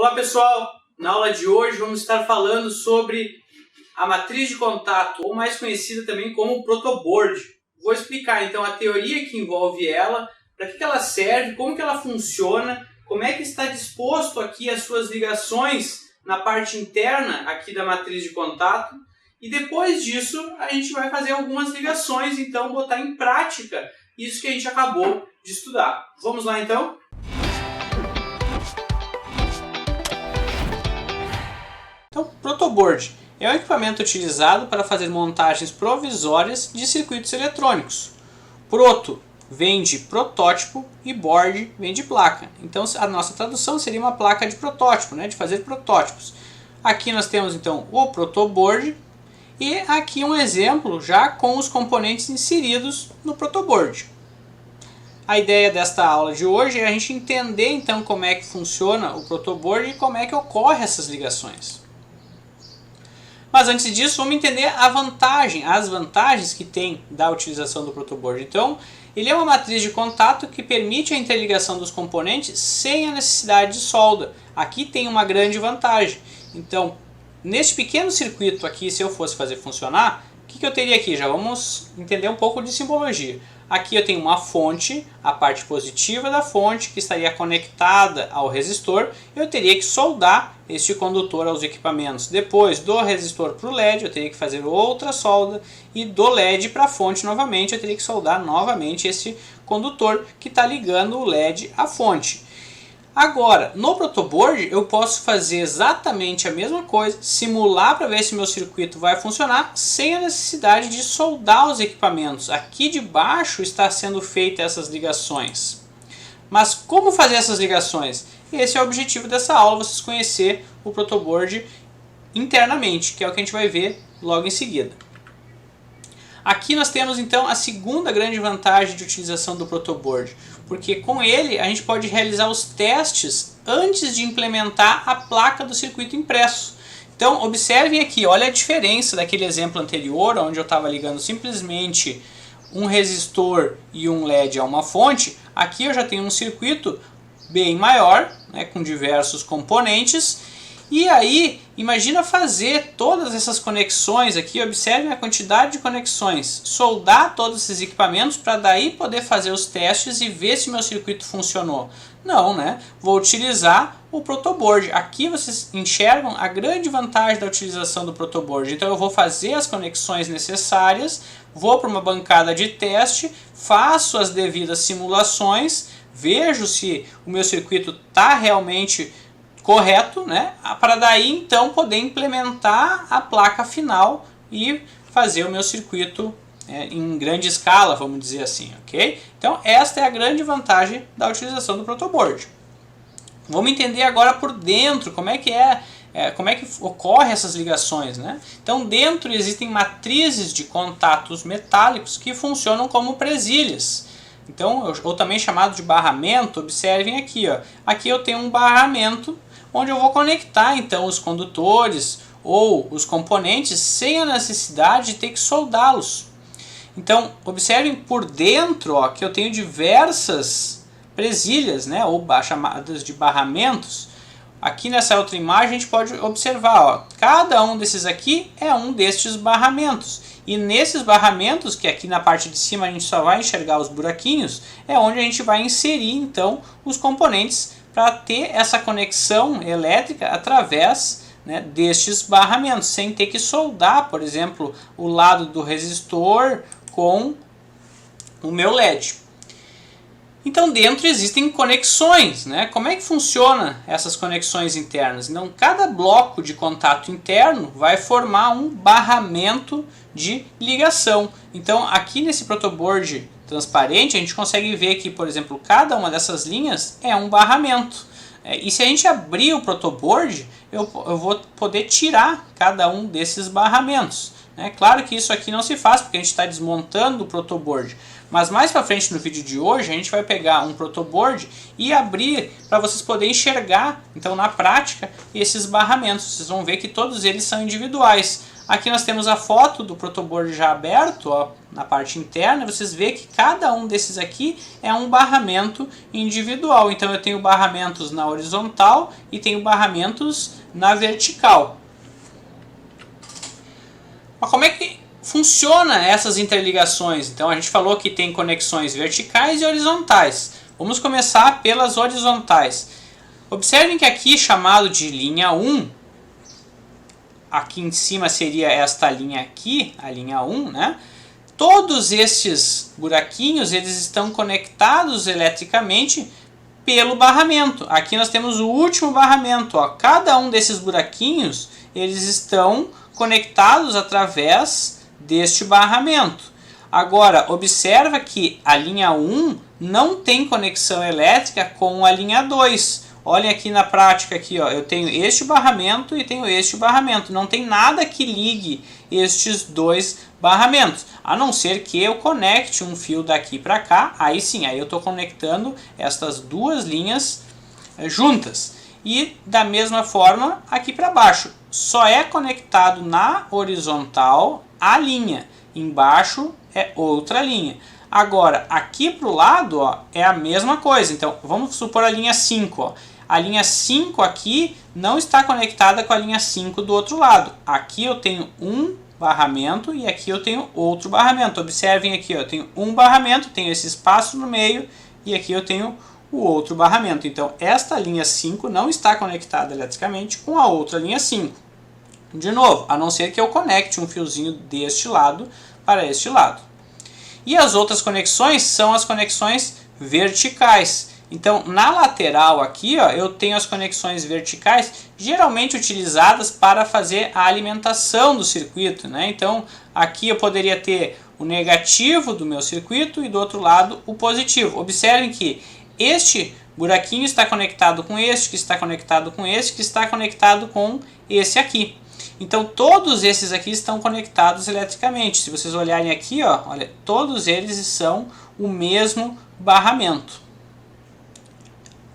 Olá pessoal, na aula de hoje vamos estar falando sobre a matriz de contato, ou mais conhecida também como protoboard. Vou explicar então a teoria que envolve ela, para que ela serve, como que ela funciona, como é que está disposto aqui as suas ligações na parte interna aqui da matriz de contato. E depois disso a gente vai fazer algumas ligações, então botar em prática isso que a gente acabou de estudar. Vamos lá então? Então, protoboard é um equipamento utilizado para fazer montagens provisórias de circuitos eletrônicos. Proto vem de protótipo e board vem de placa. Então, a nossa tradução seria uma placa de protótipo, de fazer protótipos. Aqui nós temos então o protoboard e aqui um exemplo já com os componentes inseridos no protoboard. A ideia desta aula de hoje é a gente entender então como é que funciona o protoboard e como é que ocorrem essas ligações. Mas antes disso, vamos entender as vantagens que tem da utilização do protoboard. Então, ele é uma matriz de contato que permite a interligação dos componentes sem a necessidade de solda. Aqui tem uma grande vantagem. Então, neste pequeno circuito aqui, se eu fosse fazer funcionar, o que eu teria aqui? Já vamos entender um pouco de simbologia. Aqui eu tenho uma fonte, a parte positiva da fonte que estaria conectada ao resistor. Eu teria que soldar este condutor aos equipamentos. Depois do resistor para o LED eu teria que fazer outra solda e do LED para a fonte novamente eu teria que soldar novamente esse condutor que está ligando o LED à fonte. Agora, no protoboard eu posso fazer exatamente a mesma coisa, simular para ver se meu circuito vai funcionar sem a necessidade de soldar os equipamentos. Aqui de baixo está sendo feitas essas ligações. Mas como fazer essas ligações? Esse é o objetivo dessa aula, vocês conhecer o protoboard internamente, que é o que a gente vai ver logo em seguida. Aqui nós temos então a segunda grande vantagem de utilização do protoboard, porque com ele a gente pode realizar os testes antes de implementar a placa do circuito impresso. Então observem aqui, olha a diferença daquele exemplo anterior, onde eu estava ligando simplesmente um resistor e um LED a uma fonte. Aqui eu já tenho um circuito bem maior, com diversos componentes. E aí, imagina fazer todas essas conexões aqui, observem a quantidade de conexões, soldar todos esses equipamentos para daí poder fazer os testes e ver se meu circuito funcionou. Não, vou utilizar o protoboard. Aqui vocês enxergam a grande vantagem da utilização do protoboard. Então eu vou fazer as conexões necessárias, vou para uma bancada de teste, faço as devidas simulações, vejo se o meu circuito está realmente correto, para daí então poder implementar a placa final e fazer o meu circuito em grande escala, vamos dizer assim, ok? Então esta é a grande vantagem da utilização do protoboard. Vamos entender agora por dentro como é que ocorrem essas ligações, Então dentro existem matrizes de contatos metálicos que funcionam como presilhas. Então, ou também chamado de barramento. Observem aqui, aqui eu tenho um barramento onde eu vou conectar então os condutores ou os componentes sem a necessidade de ter que soldá-los. Então, observem por dentro que eu tenho diversas presilhas, ou chamadas de barramentos. Aqui nessa outra imagem a gente pode observar, cada um desses aqui é um destes barramentos. E nesses barramentos, que aqui na parte de cima a gente só vai enxergar os buraquinhos, é onde a gente vai inserir então os componentes para ter essa conexão elétrica através destes barramentos, sem ter que soldar, por exemplo, o lado do resistor com o meu LED. Então dentro existem conexões, Como é que funciona essas conexões internas? Então cada bloco de contato interno vai formar um barramento de ligação. Então aqui nesse protoboard transparente a gente consegue ver que, por exemplo, cada uma dessas linhas é um barramento. E se a gente abrir o protoboard, eu vou poder tirar cada um desses barramentos. Claro que isso aqui não se faz porque a gente está desmontando o protoboard. Mas mais para frente no vídeo de hoje a gente vai pegar um protoboard e abrir para vocês poderem enxergar, então na prática, esses barramentos. Vocês vão ver que todos eles são individuais. Aqui nós temos a foto do protoboard já aberto, ó, na parte interna. Vocês veem que cada um desses aqui é um barramento individual. Então eu tenho barramentos na horizontal e tenho barramentos na vertical. Mas como é que funciona essas interligações? Então a gente falou que tem conexões verticais e horizontais. Vamos começar pelas horizontais. Observem que aqui, chamado de linha 1, aqui em cima seria esta linha aqui, a linha 1, né? Todos estes buraquinhos, eles estão conectados eletricamente pelo barramento. Aqui nós temos o último barramento, ó. Cada um desses buraquinhos, eles estão conectados através deste barramento. Agora, observa que a linha 1 não tem conexão elétrica com a linha 2. Olhem aqui na prática, aqui, ó, eu tenho este barramento e tenho este barramento. Não tem nada que ligue estes dois barramentos, a não ser que eu conecte um fio daqui para cá. Aí sim, aí eu estou conectando estas duas linhas juntas. E da mesma forma aqui para baixo. Só é conectado na horizontal a linha. Embaixo é outra linha. Agora, aqui para o lado, ó, é a mesma coisa. Então, vamos supor a linha 5. Ó. A linha 5 aqui não está conectada com a linha 5 do outro lado. Aqui eu tenho um barramento e aqui eu tenho outro barramento. Observem aqui, ó, eu tenho um barramento, tenho esse espaço no meio e aqui eu tenho o outro barramento. Então, esta linha 5 não está conectada eletricamente com a outra linha 5. De novo, a não ser que eu conecte um fiozinho deste lado para este lado. E as outras conexões são as conexões verticais. Então, na lateral aqui, ó, eu tenho as conexões verticais, geralmente utilizadas para fazer a alimentação do circuito, né? Então, aqui eu poderia ter o negativo do meu circuito e do outro lado o positivo. Observem que este buraquinho está conectado com este, que está conectado com este, que está conectado com esse aqui. Então, todos esses aqui estão conectados eletricamente. Se vocês olharem aqui, ó, olha, todos eles são o mesmo barramento.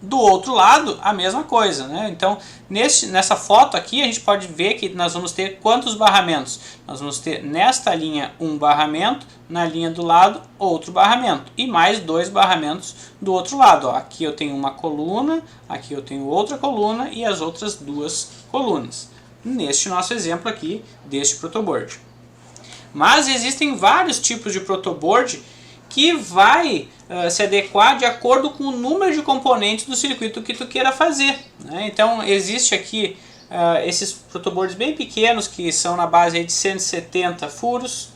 Do outro lado, a mesma coisa, né? Então, nessa foto aqui, a gente pode ver que nós vamos ter quantos barramentos? Nós vamos ter nesta linha um barramento, na linha do lado outro barramento e mais dois barramentos do outro lado. Ó. Aqui eu tenho uma coluna, aqui eu tenho outra coluna e as outras duas colunas. Neste nosso exemplo aqui, deste protoboard. Mas existem vários tipos de protoboard que vai se adequar de acordo com o número de componentes do circuito que tu queira fazer, né? Então existe aqui esses protoboards bem pequenos que são na base aí de 170 furos,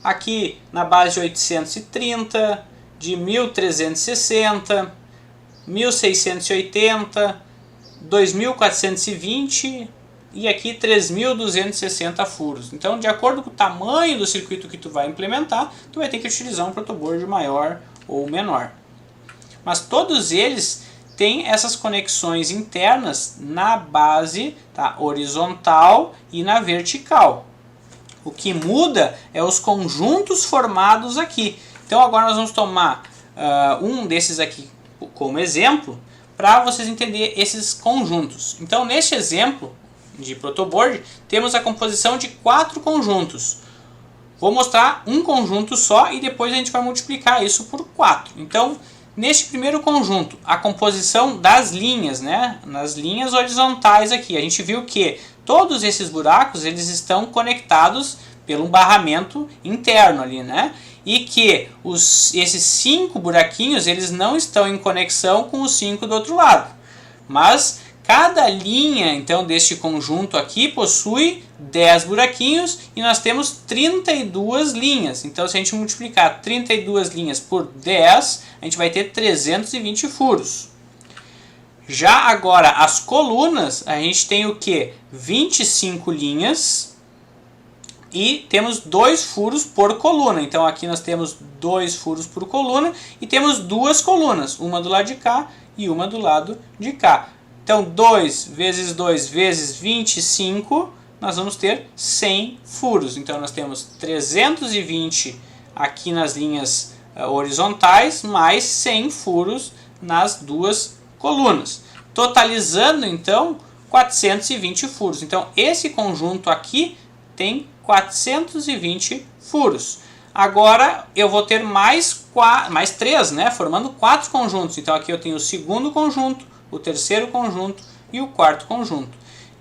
aqui na base de 830, de 1360, 1680, 2420 e aqui 3260 furos. Então, de acordo com o tamanho do circuito que tu vai implementar, tu vai ter que utilizar um protoboard maior ou menor. Mas todos eles têm essas conexões internas na base, tá, horizontal e na vertical. O que muda é os conjuntos formados aqui. Então agora nós vamos tomar um desses aqui como exemplo para vocês entenderem esses conjuntos. Então neste exemplo de protoboard temos a composição de 4 conjuntos. Vou mostrar um conjunto só e depois a gente vai multiplicar isso por 4. Então, neste primeiro conjunto, a composição das linhas, né? Nas linhas horizontais aqui, a gente viu que todos esses buracos eles estão conectados pelo barramento interno ali, né? E que esses 5 buraquinhos eles não estão em conexão com os 5 do outro lado. Mas cada linha, então, deste conjunto aqui possui 10 buraquinhos e nós temos 32 linhas. Então, se a gente multiplicar 32 linhas por 10, a gente vai ter 320 furos. Já agora, as colunas, a gente tem o que? 25 linhas e temos 2 furos por coluna. Então, aqui nós temos 2 furos por coluna e temos 2 colunas, uma do lado de cá e uma do lado de cá. Então, 2 vezes 2 vezes 25, nós vamos ter 100 furos. Então, nós temos 320 aqui nas linhas horizontais, mais 100 furos nas duas colunas. Totalizando, então, 420 furos. Então, esse conjunto aqui tem 420 furos. Agora eu vou ter mais 3, né, formando 4 conjuntos. Então aqui eu tenho o segundo conjunto, o terceiro conjunto e o quarto conjunto.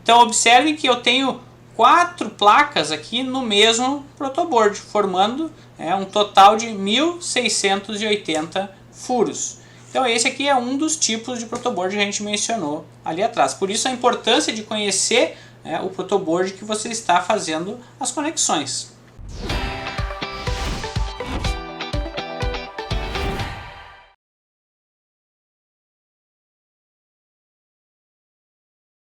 Então observe que eu tenho 4 placas aqui no mesmo protoboard, formando um total de 1.680 furos. Então esse aqui é um dos tipos de protoboard que a gente mencionou ali atrás. Por isso a importância de conhecer o protoboard que você está fazendo as conexões.